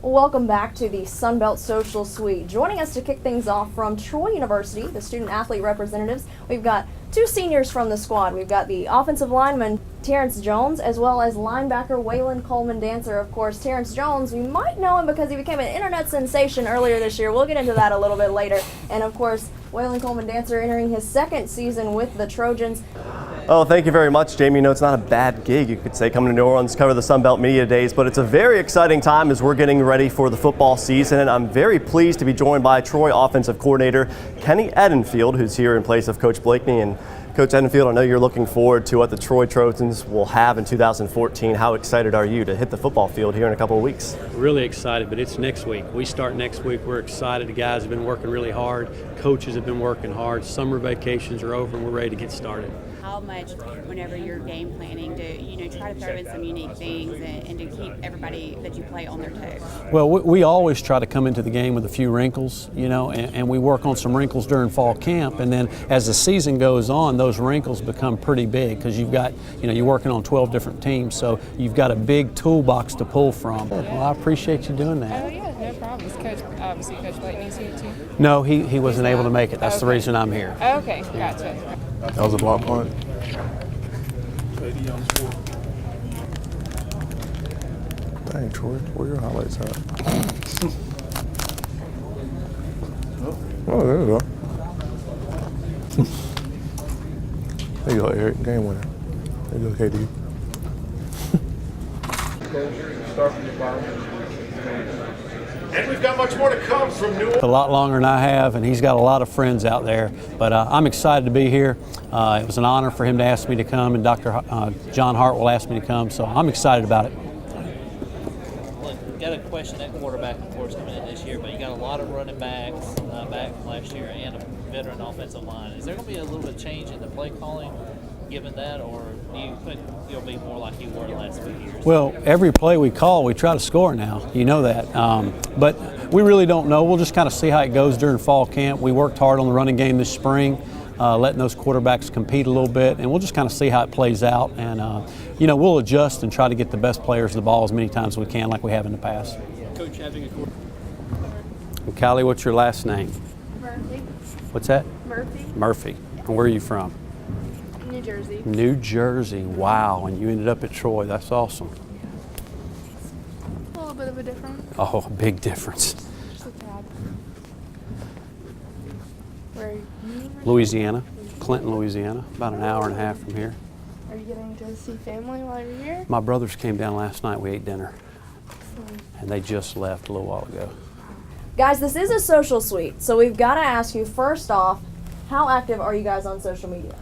Welcome back to the Sunbelt Social Suite. Joining us to kick things off from Troy University, the student-athlete representatives, we've got two seniors from the squad. We've got the offensive lineman, Terrence Jones, as well as linebacker Waylon Coleman-Dancer. Of course, Terrence Jones, we might know him because he became an internet sensation earlier this year. We'll get into that a little bit later. And of course, Waylon Coleman-Dancer entering his second season with the Trojans. Oh, thank you very much, Jamie. You know, it's not a bad gig, you could say, coming to New Orleans to cover the Sunbelt Media Days, but it's a very exciting time as we're getting ready for the football season, and I'm very pleased to be joined by Troy offensive coordinator Kenny Edenfield, who's here in place of Coach Blakeney. And Coach Edenfield, I know you're looking forward to what the Troy Trojans will have in 2014. How excited are you to hit the football field here in a couple of weeks? Really excited, but it's next week. We start next week. We're excited. The guys have been working really hard. Coaches have been working hard. Summer vacations are over, and we're ready to get started. How much, whenever you're game planning, to try to throw in some unique things and to keep everybody that you play on their toes? Well, we always try to come into the game with a few wrinkles, and we work on some wrinkles during fall camp, and then as the season goes on, those wrinkles become pretty big because you've got, you're working on 12 different teams, so you've got a big toolbox to pull from. Well, I appreciate you doing that. Oh yeah, no problem. Is Coach, obviously Coach Blakeney's here too? No, he wasn't able to make it. That's the reason I'm here. Okay, gotcha. That was a block punt. Dang, Troy, where your highlights at? Oh, there you go. There you go, Eric. Game winner. There you go, KD. And we've got much more to come from New Orleans. A lot longer than I have, and he's got a lot of friends out there. But I'm excited to be here. It was an honor for him to ask me to come, and Dr. John Hartwell asked me to come, so I'm excited about it. Look, got to question that quarterback, of course, coming in this year, but you got a lot of running backs back from last year and a veteran offensive line. Is there going to be a little bit of change in the play calling given that, or do you think you'll be more like you were the last few years? Well, every play we call, we try to score now. You know that. But we really don't know. We'll just kind of see how it goes during fall camp. We worked hard on the running game this spring, letting those quarterbacks compete a little bit, and we'll just kind of see how it plays out. And, we'll adjust and try to get the best players the ball as many times as we can like we have in the past. Coach, having a quarterback. Callie, what's your last name? Murphy. What's that? Murphy. Murphy. And where are you from? New Jersey. New Jersey. Wow. And you ended up at Troy. That's awesome. A little bit of a difference. Oh, a big difference. Just a tad. Where are you? Louisiana. Clinton, Louisiana. About an hour and a half from here. Are you getting to see family while you're here? My brothers came down last night. We ate dinner. And they just left a little while ago. Guys, this is a social suite, so we've got to ask you, first off, how active are you guys on social media?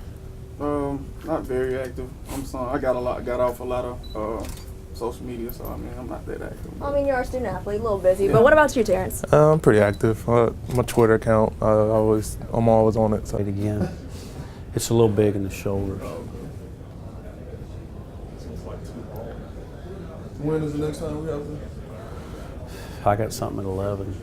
Not very active. I got off a lot of social media, so I'm not that active. You're a student athlete, a little busy, yeah. But what about you, Terrence? I'm pretty active. My Twitter account, I'm always on it. So. Again, it's a little big in the shoulders. When is the next time we have to? I got something at 11.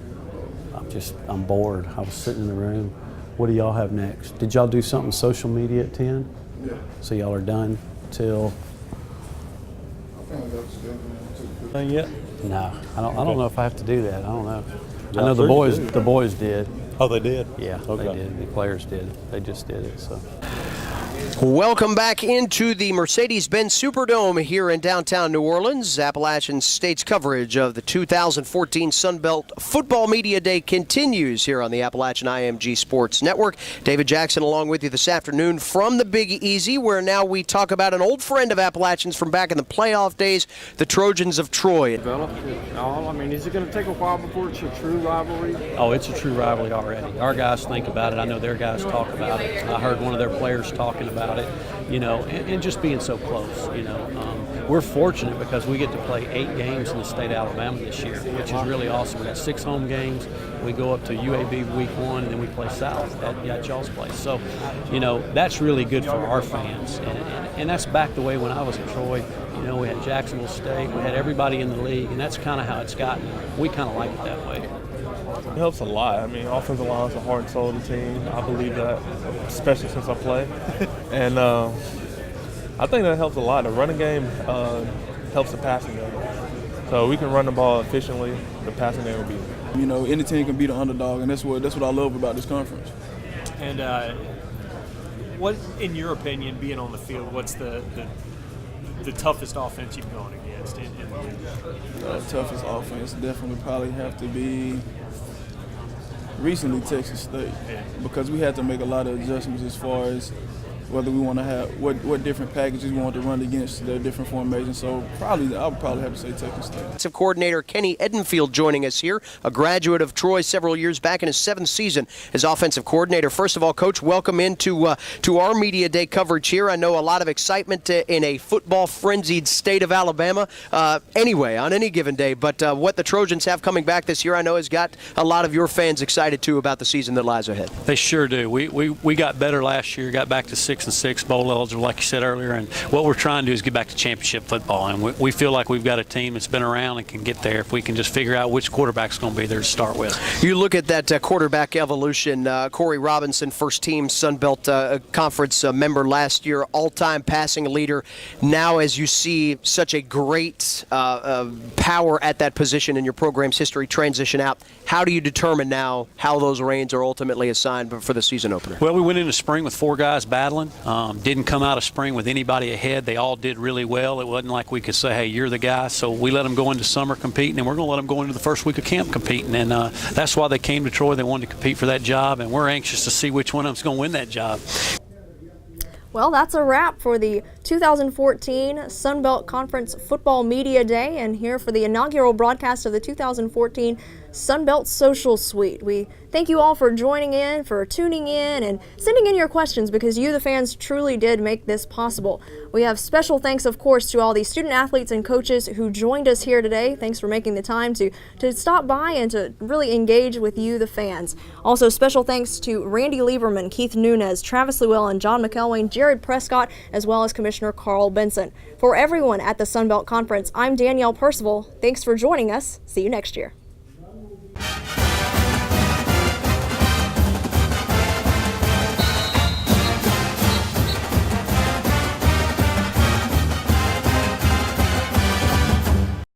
I'm bored. I was sitting in the room. What do y'all have next? Did y'all do something social media at 10? Yeah. So y'all are done till? Yet? No, I don't know if I have to do that. I don't know. I know the boys did. Oh, they did? Yeah, okay. They did. The players did. They just did it. So. Welcome back into the Mercedes-Benz Superdome here in downtown New Orleans. Appalachian State's coverage of the 2014 Sunbelt Football Media Day continues here on the Appalachian IMG Sports Network. David Jackson along with you this afternoon from the Big Easy, where now we talk about an old friend of Appalachians from back in the playoff days, the Trojans of Troy. Developed it all. Is it going to take a while before it's a true rivalry? Oh, it's a true rivalry already. Our guys think about it. I know their guys talk about it. I heard one of their players talking about it, and just being so close, We're fortunate because we get to play 8 games in the state of Alabama this year, which is really awesome. We got 6 home games. We go up to UAB week 1, and then we play South at y'all's place. So, that's really good for our fans. And that's back the way when I was at Troy. We had Jacksonville State. We had everybody in the league, and that's kind of how it's gotten. We kind of like it that way. It helps a lot. Offensive line is the heart and soul of the team. I believe that, especially since I play. And I think that helps a lot. The running game helps the passing game. So we can run the ball efficiently. The passing game will be. You know, any team can be the underdog, and that's what I love about this conference. And what, in your opinion, being on the field, what's the toughest offense you've gone against in the league? Toughest offense definitely probably have to be recently Texas State, because we had to make a lot of adjustments as far as whether we want to have what different packages we want to run against their different formations. So I would probably have to say Texas State. Defensive coordinator Kenny Edenfield joining us here, a graduate of Troy several years back in his 7th season as offensive coordinator. First of all, Coach, welcome into to our Media Day coverage here. I know a lot of excitement in a football-frenzied state of Alabama anyway, on any given day. But what the Trojans have coming back this year, I know, has got a lot of your fans excited, too, about the season that lies ahead. They sure do. We got better last year, got back to 6-6 bowl eligible, like you said earlier, and what we're trying to do is get back to championship football, and we feel like we've got a team that's been around and can get there if we can just figure out which quarterback's going to be there to start with. You look at that quarterback evolution. Corey Robinson, first-team Sun Belt Conference member last year, all-time passing leader. Now, as you see such a great power at that position in your program's history transition out, how do you determine now how those reins are ultimately assigned for the season opener? Well, we went into spring with 4 guys battling. Didn't come out of spring with anybody ahead. They all did really well. It wasn't like we could say, hey, you're the guy. So we let them go into summer competing, and we're going to let them go into the first week of camp competing. And that's why they came to Troy. They wanted to compete for that job, and we're anxious to see which one of them's going to win that job. Well, that's a wrap for the 2014 Sun Belt Conference Football Media Day, and here for the inaugural broadcast of the 2014 Sun Belt Social Suite. We thank you all for joining in, for tuning in, and sending in your questions, because you, the fans, truly did make this possible. We have special thanks, of course, to all the student athletes and coaches who joined us here today. Thanks for making the time to stop by and to really engage with you, the fans. Also, special thanks to Randy Lieberman, Keith Nunez, Travis Llewellyn, John McElwain, Jared Prescott, as well as Commissioner Carl Benson. For everyone at the Sun Belt Conference, I'm Danielle Percival. Thanks for joining us. See you next year.